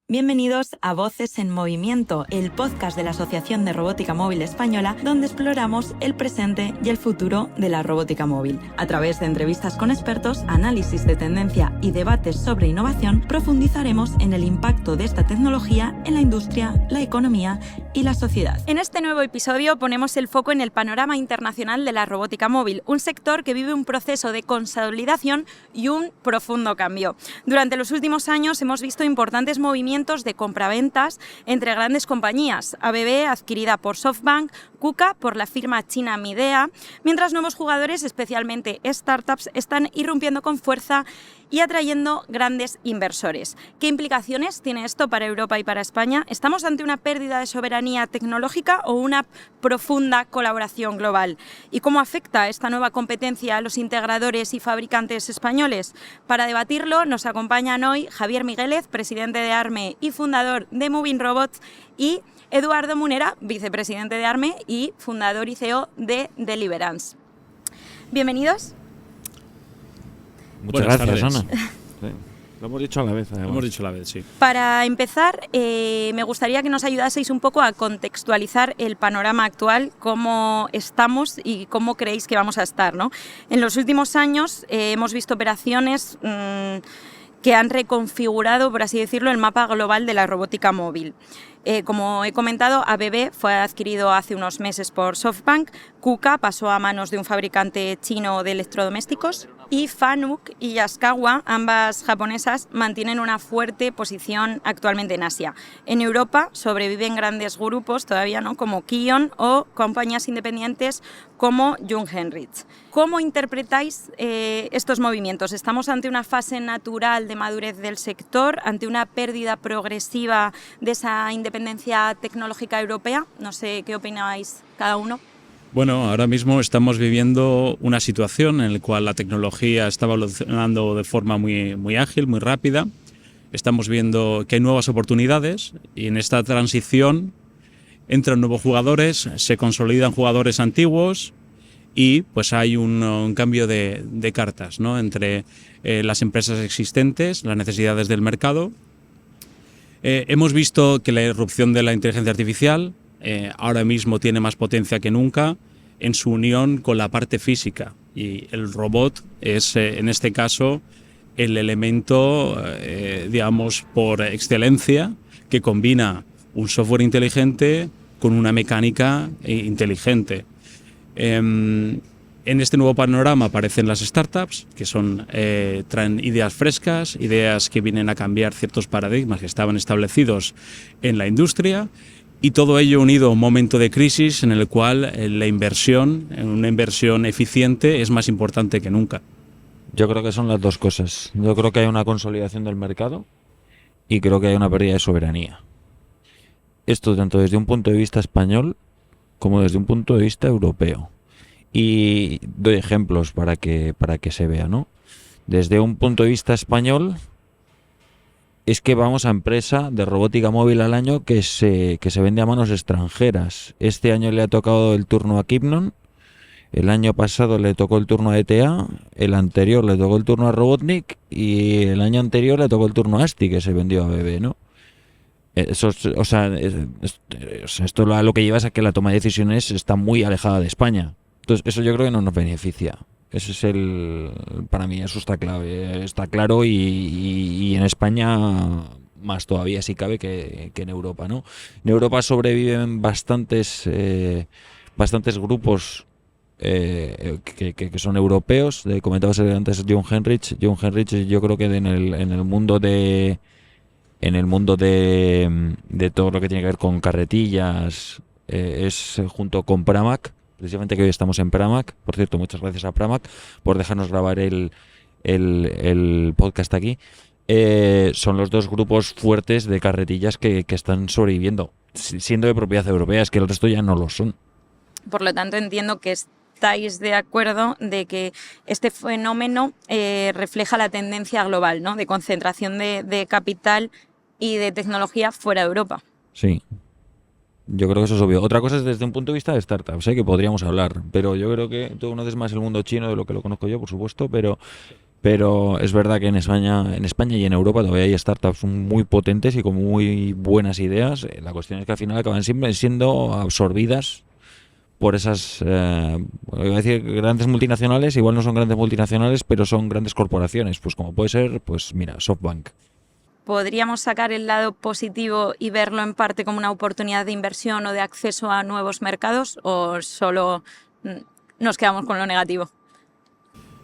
Bienvenidos a Voces en Movimiento, el podcast de la Asociación de Robótica Móvil Española, donde exploramos el presente y el futuro de la robótica móvil. A través de entrevistas con expertos, análisis de tendencia y debates sobre innovación, profundizaremos en el impacto de esta tecnología en la industria, la economía y la sociedad. En este nuevo episodio ponemos el foco en el panorama internacional de la robótica móvil, un sector que vive un proceso de consolidación y un profundo cambio. Durante los últimos años hemos visto importantes movimientos de compraventas entre grandes compañías, ABB adquirida por SoftBank, KUKA por la firma china Midea, mientras nuevos jugadores, especialmente startups, están irrumpiendo con fuerza y atrayendo grandes inversores. ¿Qué implicaciones tiene esto para Europa y para España? ¿Estamos ante una pérdida de soberanía tecnológica o una profunda colaboración global? ¿Y cómo afecta esta nueva competencia a los integradores y fabricantes españoles? Para debatirlo nos acompañan hoy Javier Miguélez, presidente de ARME y fundador de Moving Robots, y Eduardo Munera, vicepresidente de ARME y fundador y CEO de Deliverance. Bienvenidos. Muchas gracias, Ana. Sí. Lo hemos dicho a la vez, además. Lo hemos dicho a la vez, sí. Para empezar, me gustaría que nos ayudaseis un poco a contextualizar el panorama actual, cómo estamos y cómo creéis que vamos a estar, ¿no? En los últimos años hemos visto operaciones que han reconfigurado, por así decirlo, el mapa global de la robótica móvil. Como he comentado, ABB fue adquirido hace unos meses por SoftBank, KUKA pasó a manos de un fabricante chino de electrodomésticos y Fanuc y Yaskawa, ambas japonesas, mantienen una fuerte posición actualmente en Asia. En Europa sobreviven grandes grupos todavía, ¿no?, como Kion o compañías independientes como Jungheinrich. ¿Cómo interpretáis estos movimientos? ¿Estamos ante una fase natural de madurez del sector, ante una pérdida progresiva de esa independencia tecnológica europea? No sé qué opináis cada uno. Bueno, ahora mismo estamos viviendo una situación en la cual la tecnología está evolucionando de forma muy ágil, muy rápida. Estamos viendo que hay nuevas oportunidades y en esta transición entran nuevos jugadores, se consolidan jugadores antiguos y pues hay un cambio de cartas, ¿no?, entre las empresas existentes, las necesidades del mercado. Hemos visto que la irrupción de la inteligencia artificial ahora mismo tiene más potencia que nunca en su unión con la parte física, y el robot es en este caso el elemento, digamos, por excelencia, que combina un software inteligente con una mecánica inteligente. En este nuevo panorama aparecen las startups, que traen ideas frescas, ideas que vienen a cambiar ciertos paradigmas que estaban establecidos en la industria, y todo ello unido a un momento de crisis en el cual la inversión, una inversión eficiente, es más importante que nunca. Yo creo que son las dos cosas. Yo creo que hay una consolidación del mercado y creo que hay una pérdida de soberanía. Esto tanto desde un punto de vista español como desde un punto de vista europeo. Y doy ejemplos para que se vea, ¿no? Desde un punto de vista español, es que vamos a empresa de robótica móvil al año que se vende a manos extranjeras. Este año le ha tocado el turno a Kipnon, el año pasado le tocó el turno a ETA, el anterior le tocó el turno a Robotnik y el año anterior le tocó el turno a ASTI, que se vendió a ABB, ¿no? Esto lo que lleva es a que la toma de decisiones está muy alejada de España. Entonces eso yo creo que no nos beneficia. Ese es para mí eso está claro, y en España más todavía si cabe que en Europa, ¿no? En Europa sobreviven bastantes bastantes grupos que son europeos. Comentabas antes Jungheinrich. Jungheinrich, yo creo que en el mundo de todo lo que tiene que ver con carretillas, es junto con Pramac, precisamente que hoy estamos en Pramac. Por cierto, muchas gracias a Pramac por dejarnos grabar el podcast aquí. Son los dos grupos fuertes de carretillas que están sobreviviendo, siendo de propiedad europea. Es que el resto ya no lo son. Por lo tanto, entiendo que estáis de acuerdo de que este fenómeno refleja la tendencia global, ¿no?, de concentración de capital y de tecnología fuera de Europa. Sí, yo creo que eso es obvio. Otra cosa es desde un punto de vista de startups, que podríamos hablar, pero yo creo que tú conoces más el mundo chino de lo que lo conozco yo, por supuesto, pero Pero es verdad que en España y en Europa todavía hay startups muy potentes y con muy buenas ideas. La cuestión es que al final acaban siempre siendo absorbidas por esas, iba a decir grandes multinacionales. Igual no son grandes multinacionales, pero son grandes corporaciones, pues como puede ser, pues mira, SoftBank. ¿Podríamos sacar el lado positivo y verlo en parte como una oportunidad de inversión o de acceso a nuevos mercados, o solo nos quedamos con lo negativo?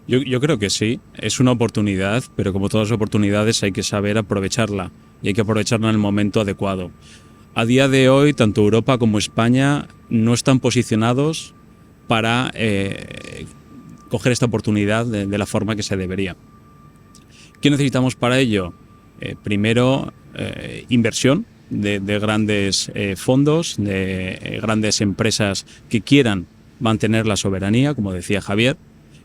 Yo creo que sí, es una oportunidad, pero como todas las oportunidades hay que saber aprovecharla y hay que aprovecharla en el momento adecuado. A día de hoy, tanto Europa como España no están posicionados para coger esta oportunidad de la forma que se debería. ¿Qué necesitamos para ello? Primero, inversión de grandes fondos, de grandes empresas que quieran mantener la soberanía, como decía Javier,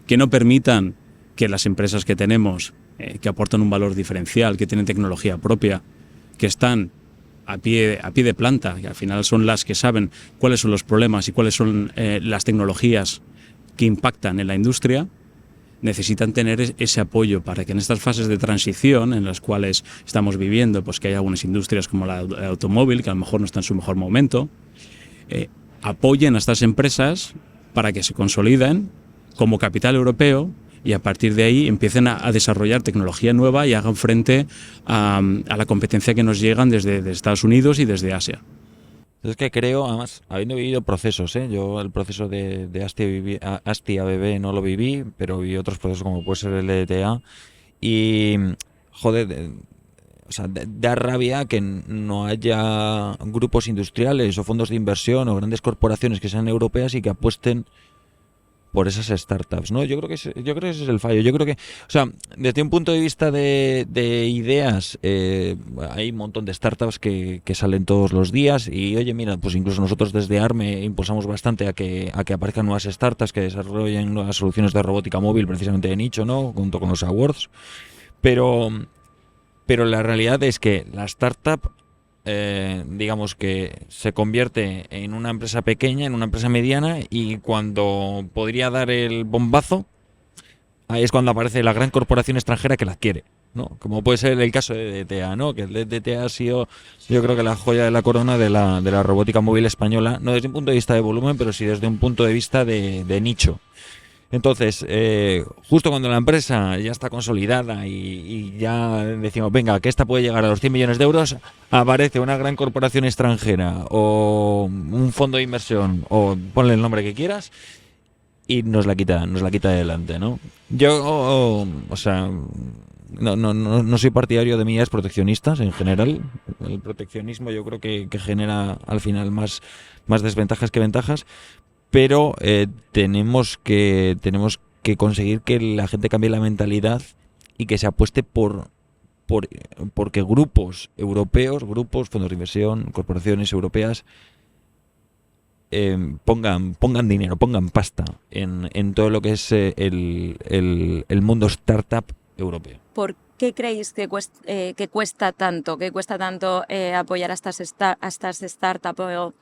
que no permitan que las empresas que tenemos, que aportan un valor diferencial, que tienen tecnología propia, que están a pie de planta, que al final son las que saben cuáles son los problemas y cuáles son las tecnologías que impactan en la industria, necesitan tener ese apoyo para que en estas fases de transición en las cuales estamos viviendo, pues que hay algunas industrias como la automóvil, que a lo mejor no está en su mejor momento, apoyen a estas empresas para que se consoliden como capital europeo y a partir de ahí empiecen a desarrollar tecnología nueva y hagan frente a la competencia que nos llegan desde Estados Unidos y desde Asia. Es que creo, además, habiendo vivido procesos, yo el proceso de Asti ABB no lo viví, pero viví otros procesos como puede ser el LDTA y, joder, o sea, da rabia que no haya grupos industriales o fondos de inversión o grandes corporaciones que sean europeas y que apuesten por esas startups, ¿no? Yo creo que ese es el fallo. Yo creo que, o sea, desde un punto de vista de ideas, hay un montón de startups que salen todos los días y, oye, mira, pues incluso nosotros desde ARME impulsamos bastante a que aparezcan nuevas startups que desarrollen nuevas soluciones de robótica móvil precisamente de nicho, ¿no? Junto con los awards. Pero la realidad es que la startup, digamos que se convierte en una empresa pequeña, en una empresa mediana, y cuando podría dar el bombazo, ahí es cuando aparece la gran corporación extranjera que la adquiere, ¿no? Como puede ser el caso de DTA, ¿no? Que el DTA ha sido, yo creo que la joya de la corona de la robótica móvil española, no desde un punto de vista de volumen, pero sí desde un punto de vista de nicho. Entonces, justo cuando la empresa ya está consolidada y ya decimos, venga, que esta puede llegar a los 100 millones de euros, aparece una gran corporación extranjera o un fondo de inversión, o ponle el nombre que quieras, y nos la quita de delante, ¿no? Yo, o sea, no soy partidario de medidas proteccionistas en general. El proteccionismo yo creo que genera al final más desventajas que ventajas. Pero tenemos que conseguir que la gente cambie la mentalidad y que se apueste porque grupos europeos, fondos de inversión, corporaciones europeas pongan dinero, pongan pasta en todo lo que es el mundo startup europeo. ¿Por qué creéis que cuesta tanto apoyar a estas startups o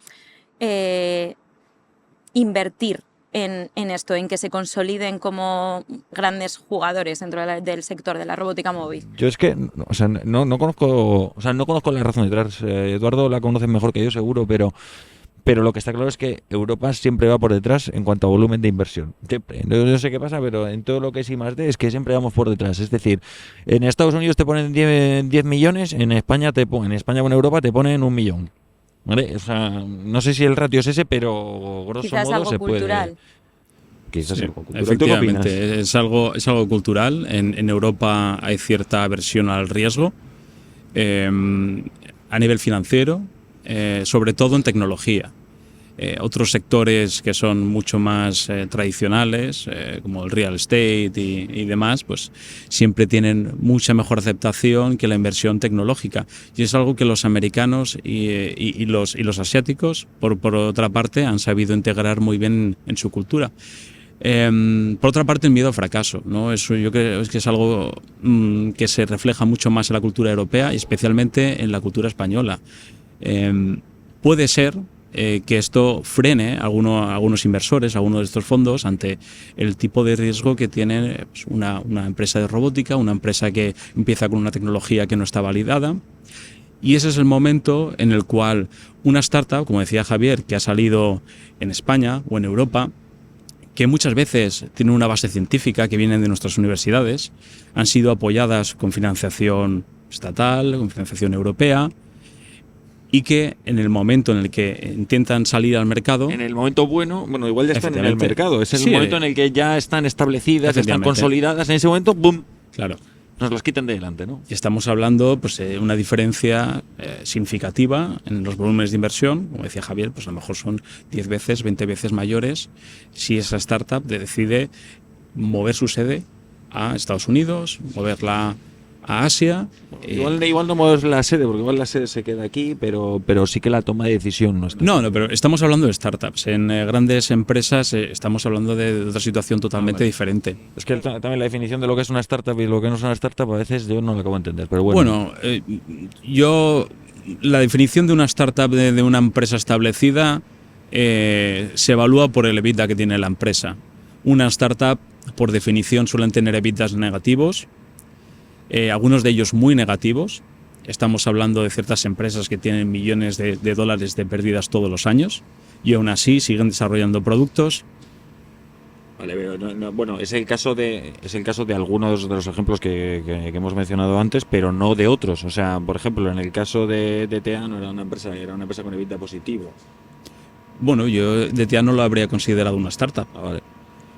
invertir en esto, en que se consoliden como grandes jugadores dentro del sector de la robótica móvil? Yo es que, o sea, no conozco la razón detrás. Eduardo la conoce mejor que yo seguro, pero lo que está claro es que Europa siempre va por detrás en cuanto a volumen de inversión. Siempre. No sé qué pasa, pero en todo lo que es I+D es que siempre vamos por detrás. Es decir, en Estados Unidos te ponen 10 millones, en España o en Europa te ponen 1 millón. ¿Vale? O sea, no sé si el ratio es ese, pero grosso quizás modo algo se cultural. puede. Quizás Sí, algo cultural. efectivamente, es algo cultural. En Europa hay cierta aversión al riesgo a nivel financiero, sobre todo en tecnología. Otros sectores que son mucho más tradicionales, como el real estate y demás, pues siempre tienen mucha mejor aceptación que la inversión tecnológica. Y es algo que los americanos y los asiáticos, por otra parte, han sabido integrar muy bien en su cultura. Por otra parte, el miedo al fracaso, ¿no? Eso yo creo que es algo que se refleja mucho más en la cultura europea y especialmente en la cultura española. Puede ser que esto frene a algunos inversores, a algunos de estos fondos, ante el tipo de riesgo que tiene pues, una empresa de robótica, una empresa que empieza con una tecnología que no está validada. Y ese es el momento en el cual una startup, como decía Javier, que ha salido en España o en Europa, que muchas veces tienen una base científica, que vienen de nuestras universidades, han sido apoyadas con financiación estatal, con financiación europea, y que en el momento en el que intentan salir al mercado... En el momento bueno, igual ya están en el mercado. Es el Sí, momento en el que ya están establecidas, están consolidadas. En ese momento, ¡boom!, Claro. nos las quitan de delante, ¿no? Y estamos hablando pues, de una diferencia significativa en los volúmenes de inversión. Como decía Javier, pues a lo mejor son 10 veces, 20 veces mayores si esa startup decide mover su sede a Estados Unidos, moverla a Asia. Igual no mueves la sede, porque igual la sede se queda aquí, pero sí que la toma de decisión no está. No, pero estamos hablando de startups. En grandes empresas estamos hablando de otra situación totalmente diferente. Es que también la definición de lo que es una startup y lo que no es una startup a veces yo no la acabo de entender, pero bueno. La definición de una startup de una empresa establecida se evalúa por el EBITDA que tiene la empresa. Una startup, por definición, suelen tener EBITDAs negativos, algunos de ellos muy negativos. Estamos hablando de ciertas empresas que tienen millones de dólares de pérdidas todos los años y aún así siguen desarrollando productos. Vale, pero bueno, es el caso de algunos de los ejemplos que hemos mencionado antes, pero no de otros. O sea, por ejemplo, en el caso de DTA no era una empresa con EBITDA positivo. Bueno, yo DTA no lo habría considerado una startup. Vale.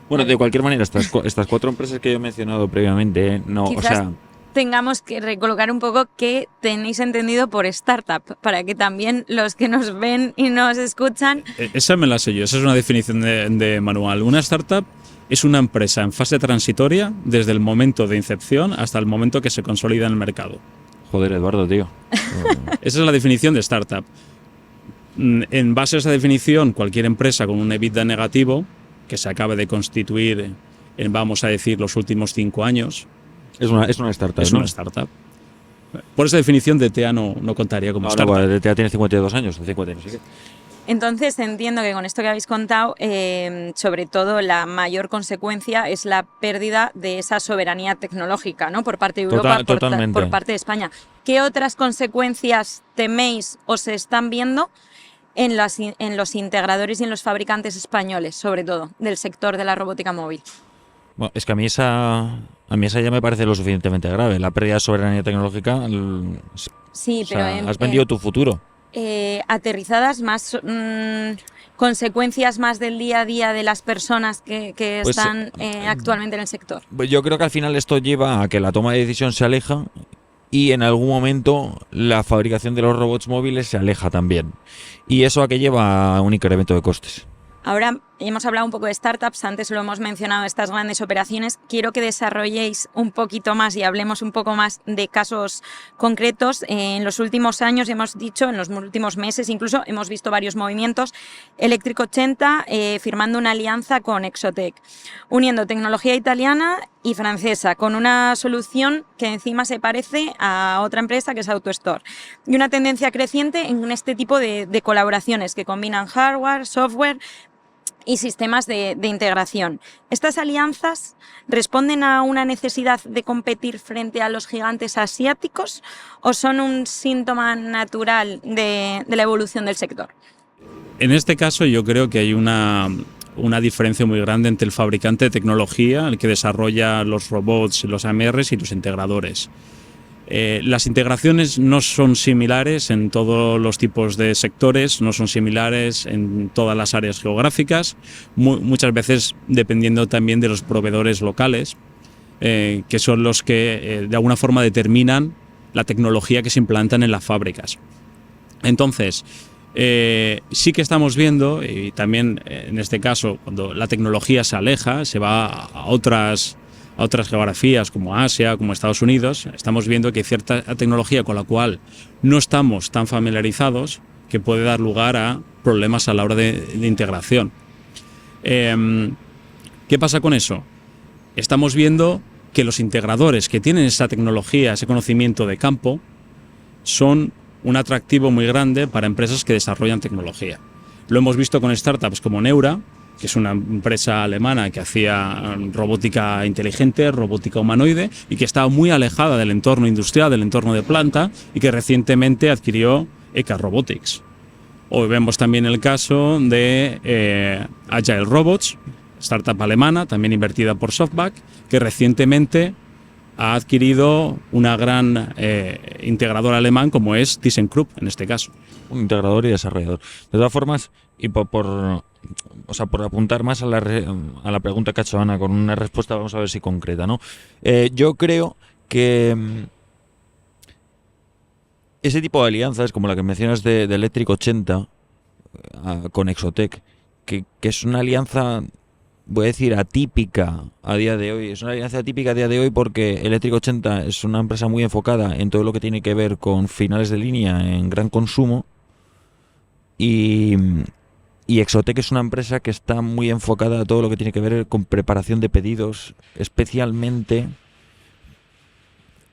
Bueno, de cualquier manera, estas 4 empresas que yo he mencionado previamente, Quizás tengamos que recolocar un poco qué tenéis entendido por startup, para que también los que nos ven y nos escuchan... Esa me la sé yo, esa es una definición de manual. Una startup es una empresa en fase transitoria desde el momento de incepción hasta el momento que se consolida en el mercado. Joder, Eduardo, tío. Esa es la definición de startup. En base a esa definición, cualquier empresa con un EBITDA negativo, que se acabe de constituir en, vamos a decir, los últimos 5 años... Es una startup, Es, ¿no?, una startup. Por esa definición, DTA no contaría como startup. No, DTA tiene 52 años, 50 años. ¿Sí? Entonces entiendo que con esto que habéis contado, sobre todo la mayor consecuencia es la pérdida de esa soberanía tecnológica, ¿no?, por parte de Europa, por parte de España. ¿Qué otras consecuencias teméis o se están viendo en los integradores y en los fabricantes españoles, sobre todo, del sector de la robótica móvil? Bueno, es que a mí esa ya me parece lo suficientemente grave. La pérdida de soberanía tecnológica. Sí, pero has vendido tu futuro. Aterrizadas más consecuencias más del día a día de las personas que están actualmente en el sector. Yo creo que al final esto lleva a que la toma de decisión se aleja y en algún momento la fabricación de los robots móviles se aleja también. Y eso a que lleva a un incremento de costes. Ahora hemos hablado un poco de startups, antes lo hemos mencionado, estas grandes operaciones. Quiero que desarrolléis un poquito más y hablemos un poco más de casos concretos. En los últimos años, hemos dicho, en los últimos meses incluso, hemos visto varios movimientos. Eléctrico 80 firmando una alianza con Exotec, uniendo tecnología italiana y francesa, con una solución que encima se parece a otra empresa que es AutoStore. Y una tendencia creciente en este tipo de colaboraciones que combinan hardware, software y sistemas de integración. ¿Estas alianzas responden a una necesidad de competir frente a los gigantes asiáticos o son un síntoma natural de la evolución del sector? En este caso yo creo que hay una diferencia muy grande entre el fabricante de tecnología, el que desarrolla los robots, los AMRs y los integradores. Las integraciones no son similares en todos los tipos de sectores, no son similares en todas las áreas geográficas, muchas veces dependiendo también de los proveedores locales, que son los que de alguna forma determinan la tecnología que se implantan en las fábricas. Entonces, sí que estamos viendo, y también en este caso, cuando la tecnología se aleja, se va a otras geografías como Asia, como Estados Unidos, estamos viendo que hay cierta tecnología con la cual no estamos tan familiarizados que puede dar lugar a problemas a la hora de integración. ¿Qué pasa con eso? Estamos viendo que los integradores que tienen esa tecnología, ese conocimiento de campo, son un atractivo muy grande para empresas que desarrollan tecnología. Lo hemos visto con startups como Neura, que es una empresa alemana que hacía robótica inteligente, robótica humanoide, y que estaba muy alejada del entorno industrial, del entorno de planta, y que recientemente adquirió ECA Robotics. Hoy vemos también el caso de Agile Robots, startup alemana, también invertida por SoftBank, que recientemente ha adquirido una gran integrador alemán como es ThyssenKrupp en este caso. Un integrador y desarrollador. De todas formas, y por apuntar más a la pregunta que ha hecho Ana, con una respuesta, vamos a ver si concreta, ¿no? Yo creo que ese tipo de alianzas, como la que mencionas de Electric 80 con Exotec, que es una alianza, voy a decir, atípica a día de hoy. Es una alianza atípica a día de hoy porque Electric 80 es una empresa muy enfocada en todo lo que tiene que ver con finales de línea en gran consumo, y Exotec es una empresa que está muy enfocada a todo lo que tiene que ver con preparación de pedidos, especialmente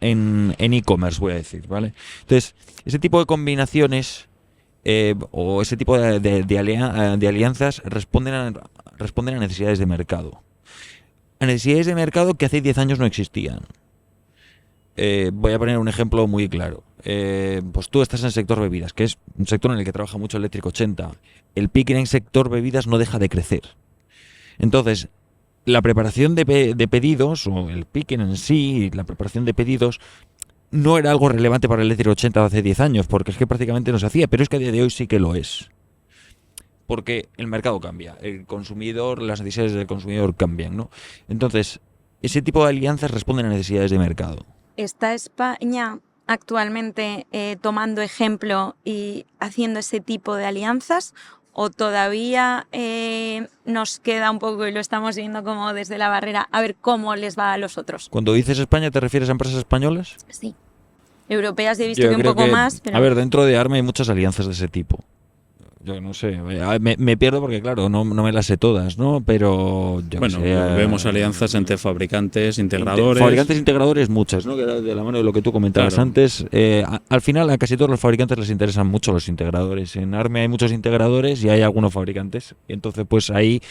en e-commerce, voy a decir, ¿vale? Entonces, ese tipo de combinaciones o ese tipo de alianzas responden a necesidades de mercado. A necesidades de mercado que hace 10 años no existían. Voy a poner un ejemplo muy claro. Pues tú estás en el sector bebidas, que es un sector en el que trabaja mucho Electric 80. El picking en el sector bebidas no deja de crecer. Entonces, la preparación de pedidos, o el picking en sí, la preparación de pedidos, no era algo relevante para el Electric 80 hace 10 años, porque es que prácticamente no se hacía, pero es que a día de hoy sí que lo es. Porque el mercado cambia, el consumidor, las necesidades del consumidor cambian, ¿no? Entonces, ese tipo de alianzas responden a necesidades de mercado. ¿Está España actualmente tomando ejemplo y haciendo ese tipo de alianzas? ¿O todavía nos queda un poco y lo estamos viendo como desde la barrera a ver cómo les va a los otros? Cuando dices España, ¿te refieres a empresas españolas? Sí. Europeas he visto que un poco más, pero... A ver, dentro de ARME hay muchas alianzas de ese tipo. Yo no sé, me pierdo porque claro, no me las sé todas, ¿no? Pero vemos alianzas entre fabricantes, integradores. Fabricantes, integradores, muchas, ¿no? Que de la mano de lo que tú comentabas antes. Al final a casi todos los fabricantes les interesan mucho los integradores. En ARME hay muchos integradores y hay algunos fabricantes. Y entonces pues ahí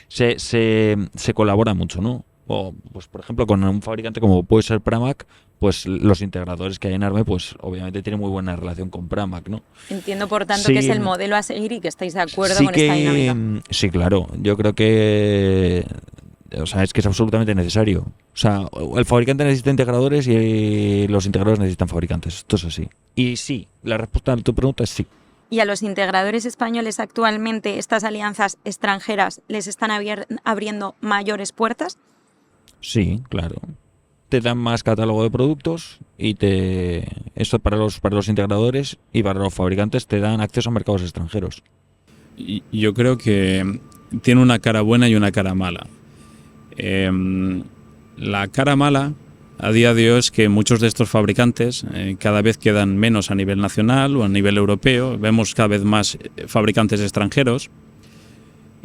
se colabora mucho, ¿no? O pues por ejemplo con un fabricante como puede ser Pramac, pues los integradores que hay en ARME, pues obviamente tienen muy buena relación con Pramac, ¿no? Entiendo, por tanto, sí, que es el modelo a seguir y que estáis de acuerdo con esta dinámica. Sí, claro. Yo creo que... O sea, es que es absolutamente necesario. O sea, el fabricante necesita integradores y los integradores necesitan fabricantes. Esto es así. Y sí, la respuesta a tu pregunta es sí. ¿Y a los integradores españoles actualmente estas alianzas extranjeras les están abriendo mayores puertas? Sí, claro. Te dan más catálogo de productos y eso para los integradores y para los fabricantes te dan acceso a mercados extranjeros. Y yo creo que tiene una cara buena y una cara mala. La cara mala a día de hoy es que muchos de estos fabricantes cada vez quedan menos a nivel nacional o a nivel europeo. Vemos cada vez más fabricantes extranjeros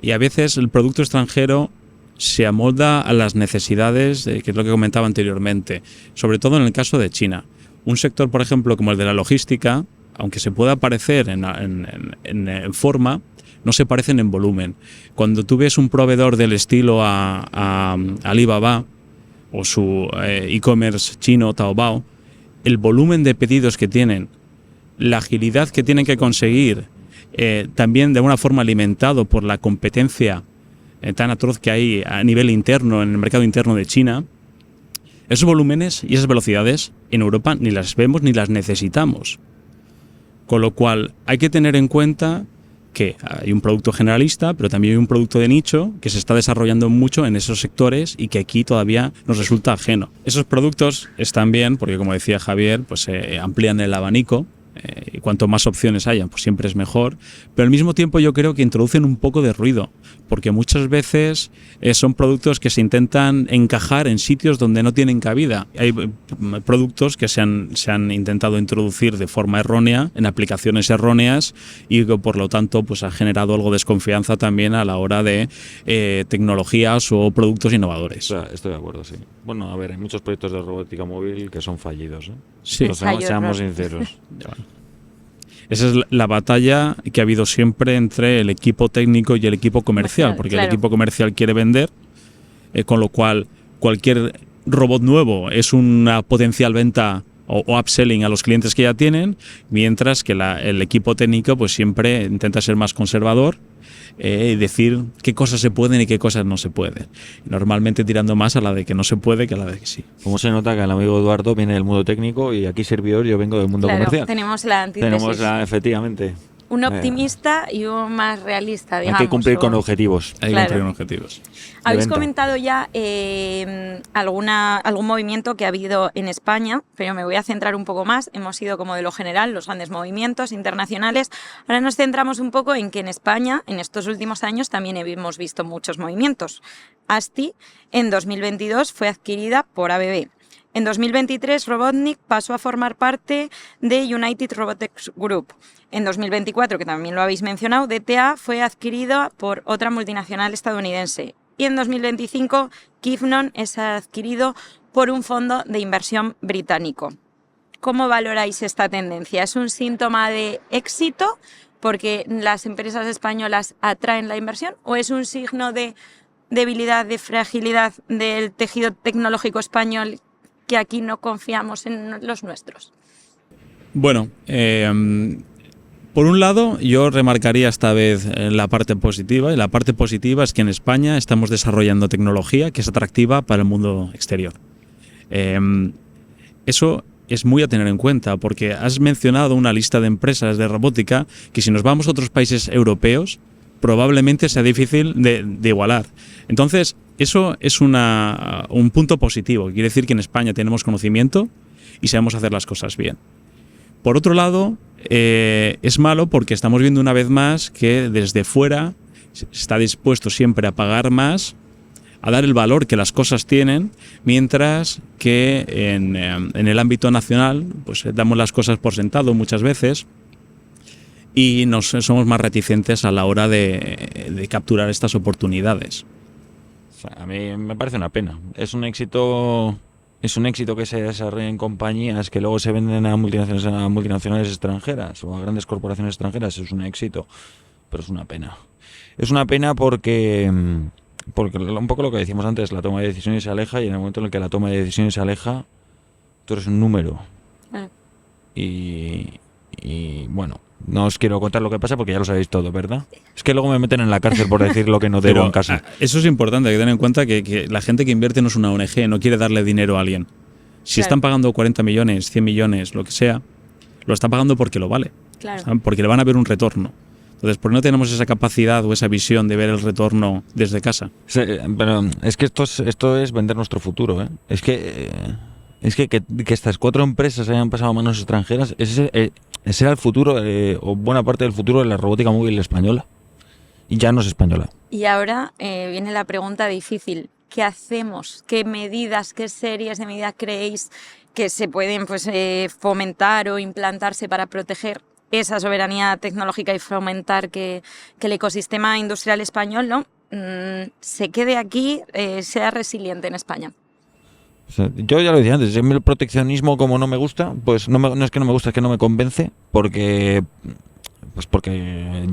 y a veces el producto extranjero se amolda a las necesidades, que es lo que comentaba anteriormente, sobre todo en el caso de China. Un sector, por ejemplo, como el de la logística, aunque se pueda parecer en forma, no se parecen en volumen. Cuando tú ves un proveedor del estilo a Alibaba o su e-commerce chino Taobao, el volumen de pedidos que tienen, la agilidad que tienen que conseguir, también de una forma alimentado por la competencia tan atroz que hay a nivel interno, en el mercado interno de China, esos volúmenes y esas velocidades en Europa ni las vemos ni las necesitamos. Con lo cual hay que tener en cuenta que hay un producto generalista, pero también hay un producto de nicho que se está desarrollando mucho en esos sectores y que aquí todavía nos resulta ajeno. Esos productos están bien porque, como decía Javier, pues amplían el abanico. Y cuanto más opciones haya, pues siempre es mejor, pero al mismo tiempo yo creo que introducen un poco de ruido, porque muchas veces son productos que se intentan encajar en sitios donde no tienen cabida. Hay productos que se han intentado introducir de forma errónea, en aplicaciones erróneas, y que por lo tanto pues ha generado algo de desconfianza también a la hora de tecnologías o productos innovadores. O sea, estoy de acuerdo, sí. Bueno, a ver, hay muchos proyectos de robótica móvil que son fallidos, ¿eh? Sí. Seamos sinceros. Esa es la batalla que ha habido siempre entre el equipo técnico y el equipo comercial, porque claro. el equipo comercial quiere vender, con lo cual cualquier robot nuevo es una potencial venta o upselling a los clientes que ya tienen, mientras que el equipo técnico pues siempre intenta ser más conservador y decir qué cosas se pueden y qué cosas no se pueden. Normalmente tirando más a la de que no se puede que a la de que sí. Como se nota que el amigo Eduardo viene del mundo técnico y aquí servidor, yo vengo del mundo comercial. Tenemos la antítesis. Efectivamente. Un optimista y un más realista, digamos. Hay que cumplir con objetivos. Hay que cumplir con objetivos. Habéis comentado ya algún movimiento que ha habido en España, pero me voy a centrar un poco más. Hemos ido como de lo general, los grandes movimientos internacionales. Ahora nos centramos un poco en que en España, en estos últimos años, también hemos visto muchos movimientos. ASTI, en 2022, fue adquirida por ABB. En 2023, Robotnik pasó a formar parte de United Robotics Group. En 2024, que también lo habéis mencionado, DTA fue adquirido por otra multinacional estadounidense. Y en 2025, Kivnon es adquirido por un fondo de inversión británico. ¿Cómo valoráis esta tendencia? ¿Es un síntoma de éxito porque las empresas españolas atraen la inversión o es un signo de debilidad, de fragilidad del tejido tecnológico español que aquí no confiamos en los nuestros? Bueno, por un lado, yo remarcaría esta vez la parte positiva, y la parte positiva es que en España estamos desarrollando tecnología que es atractiva para el mundo exterior. Eso es muy a tener en cuenta, porque has mencionado una lista de empresas de robótica que si nos vamos a otros países europeos, probablemente sea difícil de igualar. Entonces, eso es un punto positivo. Quiere decir que en España tenemos conocimiento y sabemos hacer las cosas bien. Por otro lado, es malo porque estamos viendo una vez más que desde fuera se está dispuesto siempre a pagar más, a dar el valor que las cosas tienen, mientras que en el ámbito nacional pues damos las cosas por sentado muchas veces y somos más reticentes a la hora de capturar estas oportunidades. A mí me parece una pena. Es un éxito que se desarrolla en compañías que luego se venden a multinacionales extranjeras o a grandes corporaciones extranjeras. Es un éxito, pero es una pena. Es una pena porque un poco lo que decíamos antes, la toma de decisiones se aleja y en el momento en el que la toma de decisiones se aleja, tú eres un número. Y bueno, no os quiero contar lo que pasa porque ya lo sabéis todo, ¿verdad? Es que luego me meten en la cárcel por decir lo que no debo en casa. Eso es importante, hay que tener en cuenta que la gente que invierte no es una ONG, no quiere darle dinero a alguien. Si están pagando 40 millones, 100 millones, lo que sea, lo están pagando porque lo vale. Claro. Porque le van a ver un retorno. Entonces, ¿por qué no tenemos esa capacidad o esa visión de ver el retorno desde casa? Pero es que esto es vender nuestro futuro, ¿eh? Es que estas 4 empresas hayan pasado a manos extranjeras, ese era el futuro, o buena parte del futuro de la robótica móvil española. Y ya no es española. Y ahora viene la pregunta difícil. ¿Qué hacemos? ¿Qué medidas, qué series de medidas creéis que se pueden fomentar o implantarse para proteger esa soberanía tecnológica y fomentar que el ecosistema industrial español se quede aquí, sea resiliente en España? O sea, yo ya lo decía antes, el proteccionismo como no me gusta, pues no es que no me gusta, es que no me convence, porque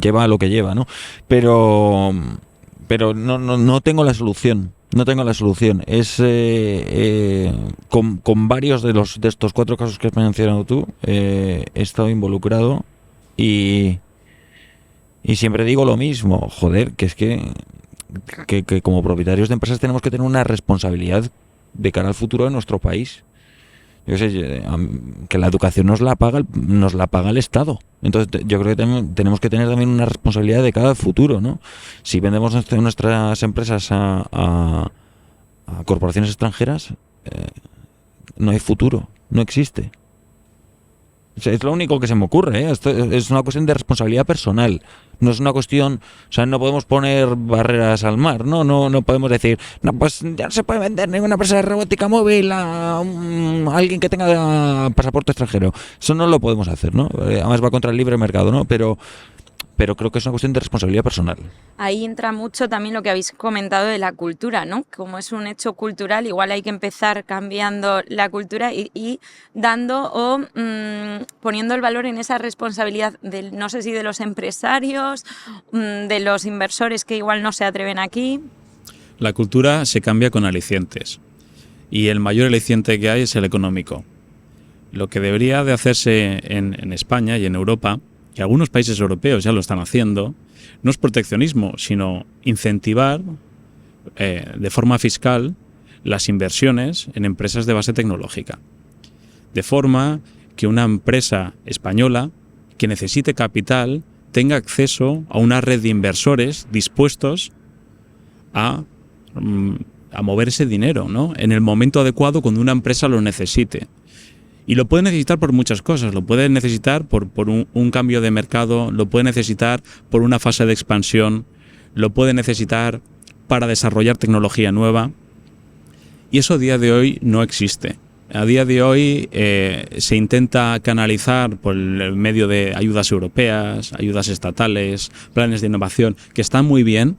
lleva a lo que lleva, ¿no? Pero no tengo la solución. No tengo la solución. Es con varios de estos 4 casos que has mencionado tú, he estado involucrado y siempre digo lo mismo. Joder, que es que como propietarios de empresas tenemos que tener una responsabilidad de cara al futuro de nuestro país. Yo sé que la educación nos la paga el Estado. Entonces yo creo que tenemos que tener también una responsabilidad de cara al futuro, ¿no? Si vendemos nuestras empresas a corporaciones extranjeras, no hay futuro, no existe. O sea, es lo único que se me ocurre, ¿eh? Esto es una cuestión de responsabilidad personal. No es una cuestión, o sea, no podemos poner barreras al mar, ¿no? No podemos decir, no, pues ya no se puede vender ninguna empresa de robótica móvil a alguien que tenga pasaporte extranjero. Eso no lo podemos hacer, ¿no? Además va contra el libre mercado, ¿no? Pero pero creo que es una cuestión de responsabilidad personal. Ahí entra mucho también lo que habéis comentado de la cultura, ¿no? Como es un hecho cultural, igual hay que empezar cambiando la cultura y dando o poniendo el valor en esa responsabilidad no sé si de los empresarios, de los inversores que igual no se atreven aquí. La cultura se cambia con alicientes y el mayor aliciente que hay es el económico. Lo que debería de hacerse en España y en Europa, y algunos países europeos ya lo están haciendo, no es proteccionismo, sino incentivar de forma fiscal las inversiones en empresas de base tecnológica. De forma que una empresa española que necesite capital tenga acceso a una red de inversores dispuestos a mover ese dinero, ¿no? En el momento adecuado cuando una empresa lo necesite. Y lo puede necesitar por muchas cosas, lo puede necesitar por un cambio de mercado, lo puede necesitar por una fase de expansión, lo puede necesitar para desarrollar tecnología nueva. Y eso a día de hoy no existe. A día de hoy se intenta canalizar por el medio de ayudas europeas, ayudas estatales, planes de innovación, que están muy bien,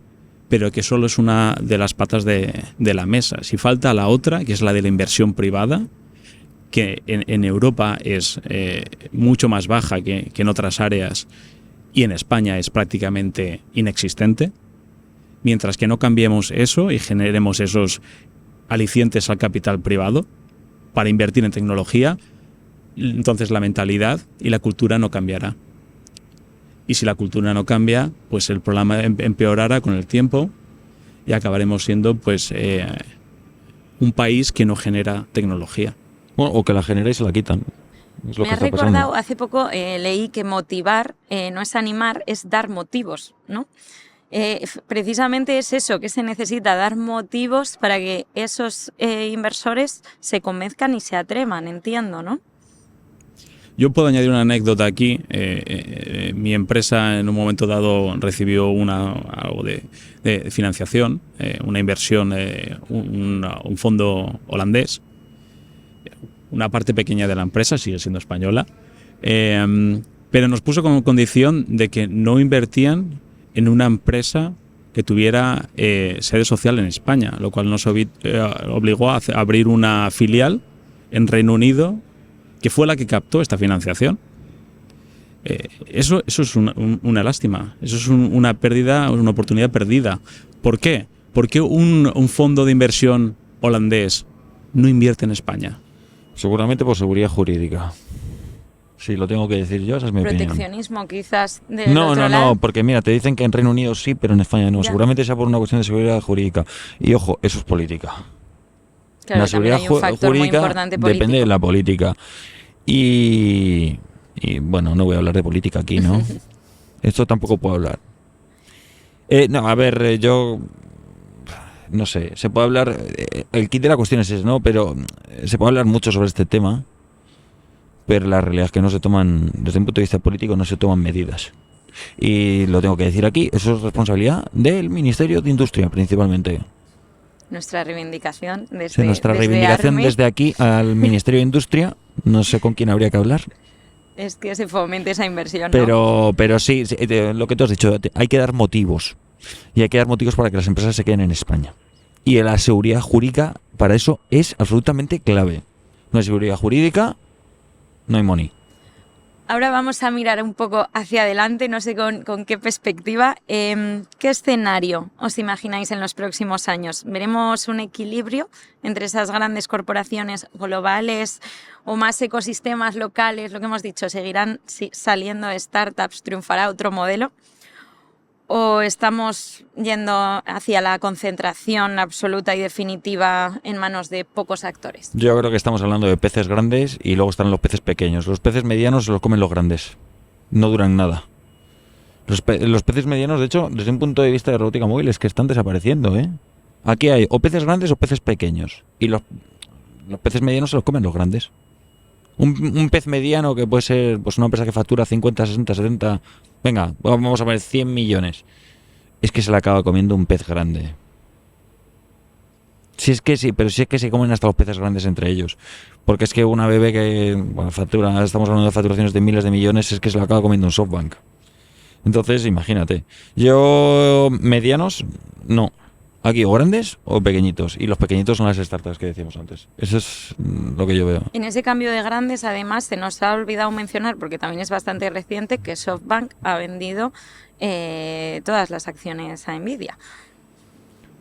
pero que solo es una de las patas de la mesa. Si falta la otra, que es la de la inversión privada, que en Europa es mucho más baja que en otras áreas y en España es prácticamente inexistente. Mientras que no cambiemos eso y generemos esos alicientes al capital privado para invertir en tecnología, entonces la mentalidad y la cultura no cambiará. Y si la cultura no cambia, pues el problema empeorará con el tiempo y acabaremos siendo pues un país que no genera tecnología. Bueno, o que la genera y se la quitan. Es lo Me que ha está recordado, pasando. hace poco leí que motivar no es animar, es dar motivos, ¿no? Precisamente es eso, que se necesita dar motivos para que esos inversores se convenzcan y se atrevan, entiendo, ¿no? Yo puedo añadir una anécdota aquí. Mi empresa en un momento dado recibió algo de financiación, una inversión, un fondo holandés. Una parte pequeña de la empresa, sigue siendo española, pero nos puso como condición de que no invertían en una empresa que tuviera sede social en España, lo cual nos obligó a abrir una filial en Reino Unido, que fue la que captó esta financiación. Eso es una lástima, eso es una pérdida, una oportunidad perdida. ¿Por qué? ¿Por qué un fondo de inversión holandés no invierte en España? Seguramente por seguridad jurídica. Sí, lo tengo que decir yo, esa es mi opinión. Proteccionismo quizás del No, otro no, lado. no, porque mira, te dicen que en Reino Unido sí, pero en España no. Ya. Seguramente sea por una cuestión de seguridad jurídica. Y ojo, eso es política. Claro, La seguridad también hay un factor muy jurídica importante depende de político. la política. Y bueno, no voy a hablar de política aquí, ¿no? Esto tampoco puedo hablar. No, a ver, yo no sé, se puede hablar, el kit de la cuestión es ese, ¿no? Pero se puede hablar mucho sobre este tema, pero la realidad es que no se toman, desde un punto de vista político, no se toman medidas. Y lo tengo que decir aquí, eso es responsabilidad del Ministerio de Industria, principalmente. Nuestra reivindicación desde Nuestra desde reivindicación ARME desde aquí al Ministerio de Industria, no sé con quién habría que hablar. es que se fomente esa inversión, ¿no? Pero sí, lo que tú has dicho, hay que dar motivos. Y hay que dar motivos para que las empresas se queden en España. Y la seguridad jurídica para eso es absolutamente clave. No hay seguridad jurídica, no hay money. Ahora vamos a mirar un poco hacia adelante, no sé con qué perspectiva. ¿Qué escenario os imagináis en los próximos años? ¿Veremos un equilibrio entre esas grandes corporaciones globales o más ecosistemas locales? Lo que hemos dicho, ¿seguirán saliendo startups? ¿Triunfará otro modelo? ¿O estamos yendo hacia la concentración absoluta y definitiva en manos de pocos actores? Yo creo que estamos hablando de peces grandes y luego están los peces pequeños. Los peces medianos se los comen los grandes. No duran nada. Los peces medianos, de hecho, desde un punto de vista de robótica móvil, es que están desapareciendo, ¿eh? Aquí hay o peces grandes o peces pequeños. Y los peces medianos se los comen los grandes. Un pez mediano que puede ser pues una empresa que factura 50, 60, 70... Venga, vamos a poner 100 millones. Es que se la acaba comiendo un pez grande. Si es que sí, pero si es que se comen hasta los peces grandes entre ellos. Porque es que una bebé que factura, estamos hablando de facturaciones de miles de millones, es que se la acaba comiendo un SoftBank. Entonces, imagínate. Yo, medianos, no. Aquí, o grandes o pequeñitos. Y los pequeñitos son las startups que decíamos antes. Eso es lo que yo veo. En ese cambio de grandes, además, se nos ha olvidado mencionar, porque también es bastante reciente, que SoftBank ha vendido todas las acciones a Nvidia.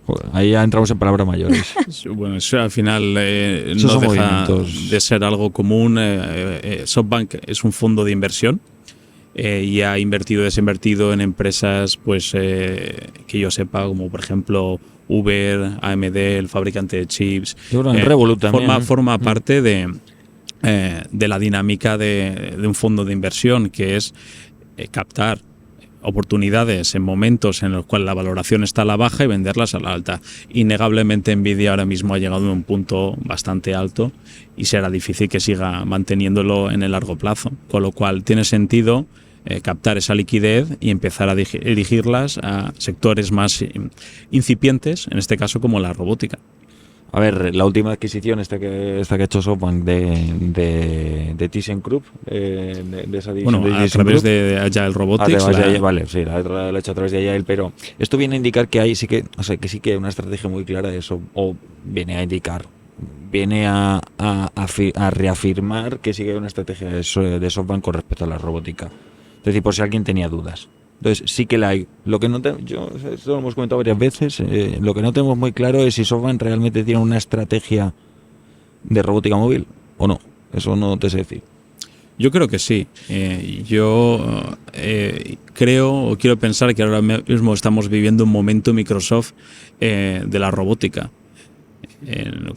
Joder, ahí ya entramos en palabras mayores. Bueno, eso al final Esos no son deja movimientos. de ser algo común. SoftBank es un fondo de inversión y ha invertido y desinvertido en empresas, pues que yo sepa, como por ejemplo Uber, AMD, el fabricante de chips. Yo creo en Revolut también. Forma parte de la dinámica de un fondo de inversión, que es captar oportunidades en momentos en los cuales la valoración está a la baja y venderlas a la alta. Innegablemente Nvidia ahora mismo ha llegado a un punto bastante alto y será difícil que siga manteniéndolo en el largo plazo, con lo cual tiene sentido captar esa liquidez y empezar a dirigirlas a sectores más incipientes, en este caso como la robótica. A ver, la última adquisición esta que ha hecho SoftBank de ThyssenKrupp, de esa división Bueno, de a través de Agile Robotics. vale, sí, la he hecho a través de Agile, pero esto viene a indicar que hay sí que hay una estrategia muy clara de eso, o viene a indicar, viene a reafirmar que sí que hay una estrategia de SoftBank con respecto a la robótica. Es decir, por si alguien tenía dudas. Entonces sí que la hay. Lo que no esto lo hemos comentado varias veces, lo que no tenemos muy claro es si SoftBank realmente tiene una estrategia de robótica móvil o no. Eso no te sé decir. Yo creo que sí. Yo creo o quiero pensar que ahora mismo estamos viviendo un momento Microsoft de la robótica.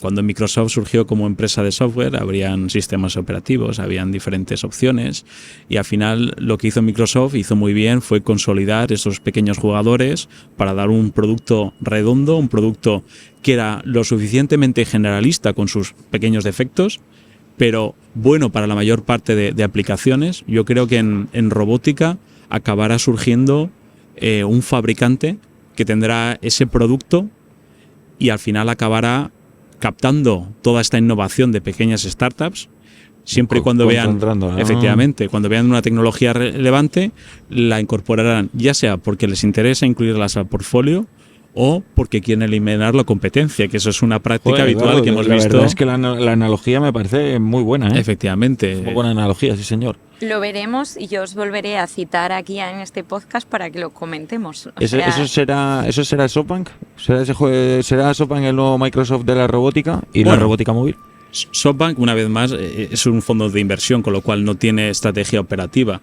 Cuando Microsoft surgió como empresa de software, habrían sistemas operativos, habían diferentes opciones y al final lo que hizo Microsoft, hizo muy bien, fue consolidar esos pequeños jugadores para dar un producto redondo, un producto que era lo suficientemente generalista con sus pequeños defectos, pero bueno para la mayor parte de aplicaciones. Yo creo que en robótica acabará surgiendo un fabricante que tendrá ese producto y al final acabará captando toda esta innovación de pequeñas startups, siempre y cuando vean, efectivamente, cuando vean una tecnología relevante, la incorporarán, ya sea porque les interesa incluirlas al portfolio o porque quieren eliminar la competencia, que eso es una práctica habitual, claro, que hemos visto. La verdad es que la analogía me parece muy buena, ¿eh? Efectivamente. Muy buena analogía, sí señor. Lo veremos y yo os volveré a citar aquí en este podcast para que lo comentemos. ¿Eso será SoftBank? ¿Será SoftBank el nuevo Microsoft de la robótica y la robótica móvil? SoftBank, una vez más, es un fondo de inversión, con lo cual no tiene estrategia operativa.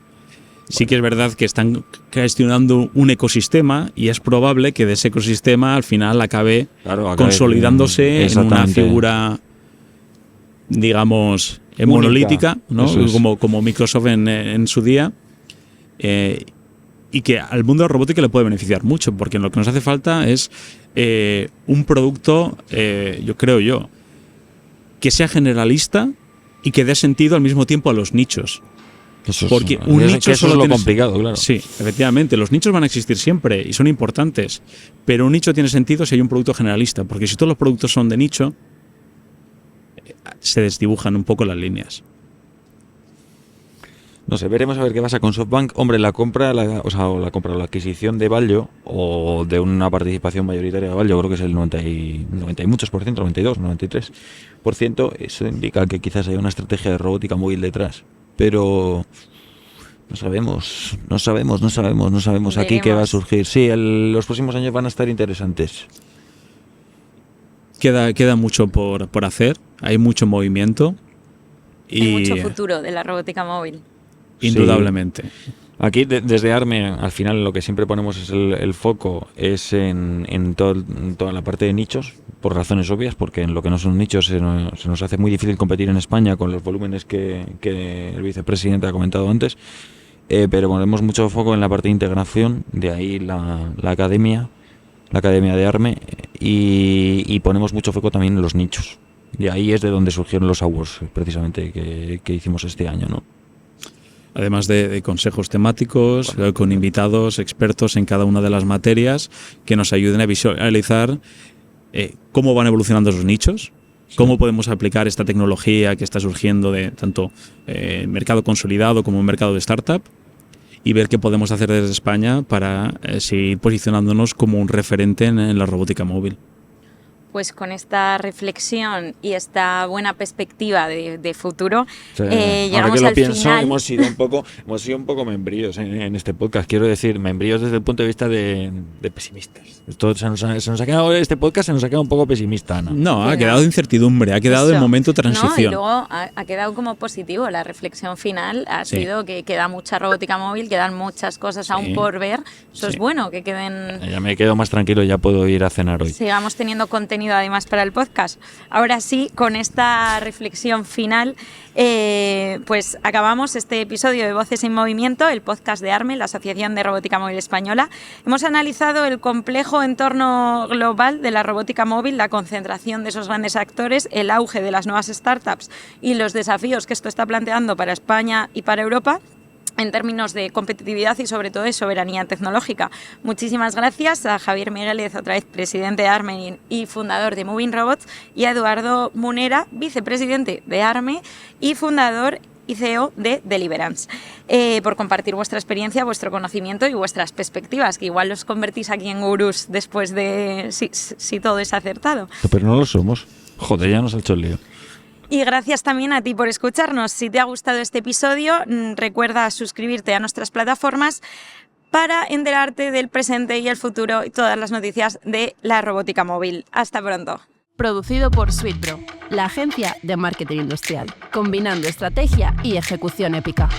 Sí que es verdad que están gestionando un ecosistema y es probable que de ese ecosistema al final acabe consolidándose en una figura, digamos, monolítica, ¿no? Como Microsoft en su día, y que al mundo de la robótica le puede beneficiar mucho, porque lo que nos hace falta es un producto, yo creo que sea generalista y que dé sentido al mismo tiempo a los nichos. Porque un nicho solo es lo complicado, claro. Sí, efectivamente, los nichos van a existir siempre y son importantes, pero un nicho tiene sentido si hay un producto generalista, porque si todos los productos son de nicho, se desdibujan un poco las líneas. No sé, veremos a ver qué pasa con SoftBank. Hombre, la adquisición de Valio o de una participación mayoritaria de Valio, creo que es el 90 y muchos por ciento, 92, 93%, eso indica que quizás hay una estrategia de robótica móvil detrás. Pero no sabemos aquí qué va a surgir. Sí, los próximos años van a estar interesantes. Queda mucho por hacer, hay mucho movimiento. Hay mucho futuro de la robótica móvil. Indudablemente. Sí. Aquí desde ARME, al final lo que siempre ponemos es el foco es en toda la parte de nichos, por razones obvias, porque en lo que no son nichos se nos hace muy difícil competir en España con los volúmenes que el vicepresidente ha comentado antes, pero ponemos mucho foco en la parte de integración, de ahí la academia de ARME, y ponemos mucho foco también en los nichos. Y ahí es de donde surgieron los awards, precisamente, que hicimos este año, ¿no? Además de consejos temáticos, con invitados, expertos en cada una de las materias que nos ayuden a visualizar cómo van evolucionando esos nichos, cómo podemos aplicar esta tecnología que está surgiendo de tanto mercado consolidado como un mercado de startup y ver qué podemos hacer desde España para seguir posicionándonos como un referente en la robótica móvil. Pues con esta reflexión y esta buena perspectiva de futuro, Sí, llegamos ahora que lo al pienso, final. hemos sido un poco membríos en este podcast. Quiero decir, membríos desde el punto de vista de pesimistas. Esto se nos ha quedado, este podcast se nos ha quedado un poco pesimista, Ana. No, ha Pero- quedado incertidumbre, ha quedado Eso. el momento No, y transición. luego ha quedado como positivo. La reflexión final ha Sí. sido que queda mucha robótica móvil, quedan muchas cosas aún Sí. por ver. Eso Sí. es bueno, que queden... Ya me quedo más tranquilo, ya puedo ir a cenar hoy. Sigamos teniendo contenido además para el podcast. Ahora sí, con esta reflexión final, pues acabamos este episodio de Voces en Movimiento, el podcast de ARME, la Asociación de Robótica Móvil Española. Hemos analizado el complejo entorno global de la robótica móvil, la concentración de esos grandes actores, el auge de las nuevas startups y los desafíos que esto está planteando para España y para Europa, en términos de competitividad y sobre todo de soberanía tecnológica. Muchísimas gracias a Javier Migueles, otra vez presidente de ARME y fundador de Moving Robots, y a Eduardo Munera, vicepresidente de ARME y fundador y CEO de Deliverance, por compartir vuestra experiencia, vuestro conocimiento y vuestras perspectivas, que igual los convertís aquí en gurús después de si todo es acertado. Pero no lo somos. Joder, ya nos ha hecho el lío. Y gracias también a ti por escucharnos. Si te ha gustado este episodio, recuerda suscribirte a nuestras plataformas para enterarte del presente y el futuro y todas las noticias de la robótica móvil. Hasta pronto. Producido por SuitePro, la agencia de marketing industrial, combinando estrategia y ejecución épica.